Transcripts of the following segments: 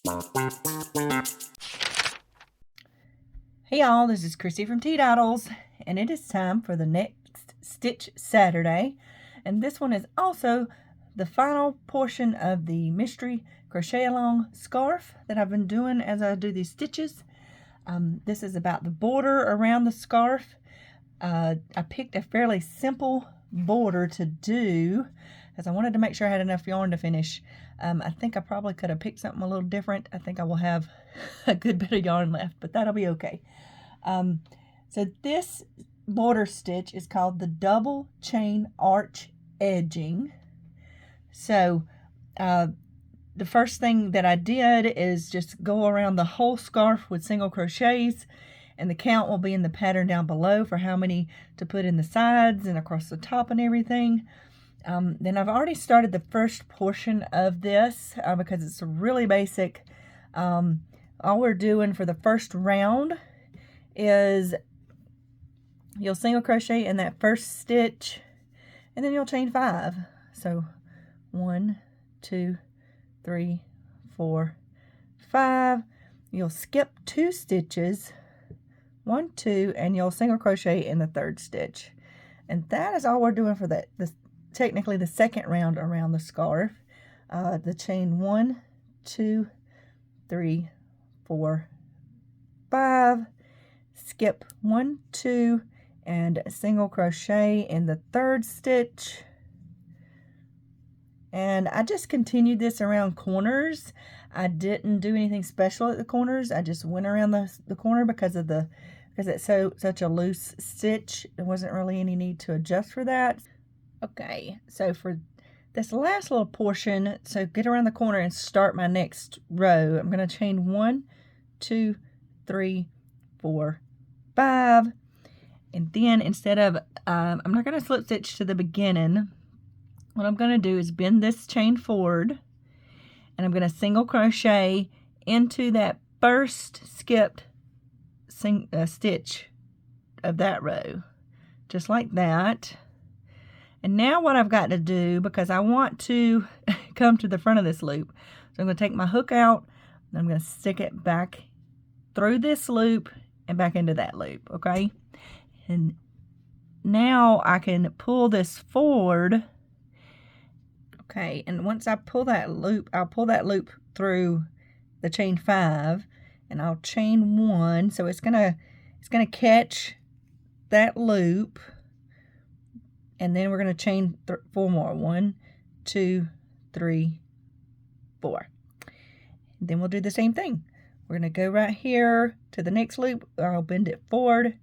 Hey y'all, this is Chrissy from Teadoddles, and it is time for the next Stitch Saturday. And this one is also the final portion of the mystery crochet along scarf that I've been doing as I do these stitches. This is about the border around the scarf. I picked a fairly simple border to do because I wanted to make sure I had enough yarn to finish. I think I probably could have picked something a little different. I think I will have a good bit of yarn left, but that'll be okay. So this border stitch is called the double chain arch edging. So the first thing that I did is just go around the whole scarf with single crochets, and the count will be in the pattern down below for how many to put in the sides and across the top and everything. Then I've already started the first portion of this because it's really basic. All we're doing for the first round is you'll single crochet in that first stitch, and then you'll chain 5. So 1, 2, 3, 4, 5. You'll skip 2 stitches, 1, 2, and you'll single crochet in the third stitch. And that is all we're doing for technically the second round around the scarf. The chain 1, 2, 3, 4, 5, skip 1, 2, and single crochet in the third stitch. And I just continued this around corners. I didn't do anything special at the corners. I just went around the corner because it's such a loose stitch. There wasn't really any need to adjust for that. Okay, so for this last little portion, so get around the corner and start my next row. I'm going to chain 1, 2, 3, 4, 5. And then instead of, I'm not going to slip stitch to the beginning. What I'm going to do is bend this chain forward, and I'm going to single crochet into that first skipped stitch of that row, just like that. And now what I've got to do, because I want to come to the front of this loop, so I'm going to take my hook out, and I'm going to stick it back through this loop and back into that loop, okay? And now I can pull this forward. Okay, and once I pull that loop, I'll pull that loop through the chain 5, and I'll chain 1, so it's gonna catch that loop, and then we're gonna chain 4 more. 1, 2, 3, 4. And then we'll do the same thing. We're gonna go right here to the next loop. I'll bend it forward,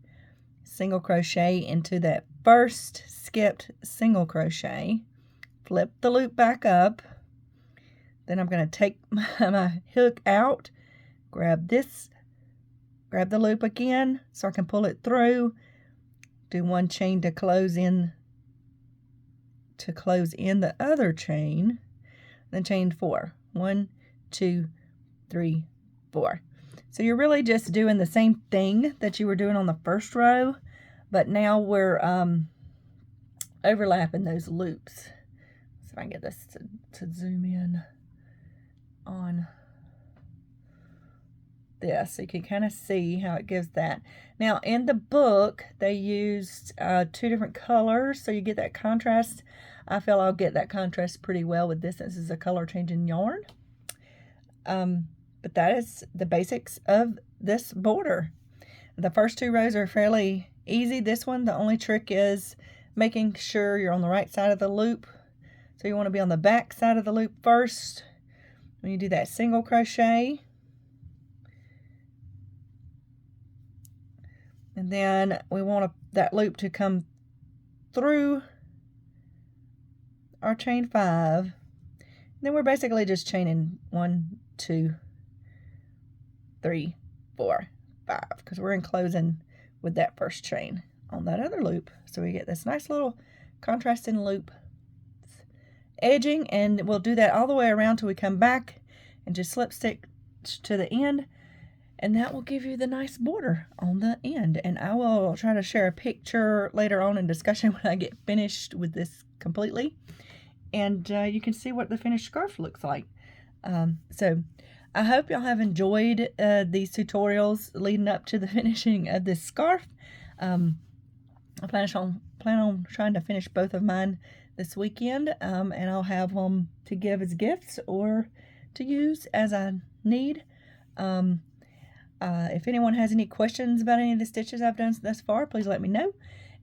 single crochet into that first skipped single crochet. Flip the loop back up. Then I'm going to take my hook out, grab the loop again so I can pull it through, do 1 chain to close in the other chain, then chain 4. 1, 2, 3, 4. So you're really just doing the same thing that you were doing on the first row, but now we're overlapping those loops. If I can get this to zoom in on this, so you can kind of see how it gives that. Now in the book they used 2 different colors, so you get that contrast. I feel I'll get that contrast pretty well with this. This is a color changing yarn. But that is the basics of this border. The first 2 rows are fairly easy. This one, the only trick is making sure you're on the right side of the loop. So you want to be on the back side of the loop first when you do that single crochet. And then we want that loop to come through our chain 5. And then we're basically just chaining 1, 2, 3, 4, 5, because we're enclosing with that first chain on that other loop. So we get this nice little contrasting loop edging, and we'll do that all the way around till we come back and just slip stitch to the end, and that will give you the nice border on the end. And I will try to share a picture later on in discussion when I get finished with this completely, and you can see what the finished scarf looks like. So I hope y'all have enjoyed these tutorials leading up to the finishing of this scarf. I plan on trying to finish both of mine this weekend, and I'll have them to give as gifts or to use as I need. If anyone has any questions about any of the stitches I've done thus far, please let me know.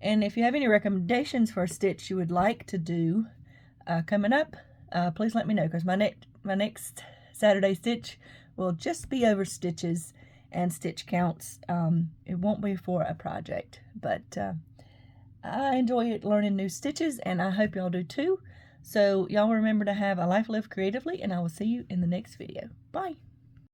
And if you have any recommendations for a stitch you would like to do coming up, please let me know, because my next Saturday stitch will just be over stitches and stitch counts. It won't be for a project, but I enjoy learning new stitches, and I hope y'all do too. So y'all remember to have a life lived creatively, and I will see you in the next video. Bye.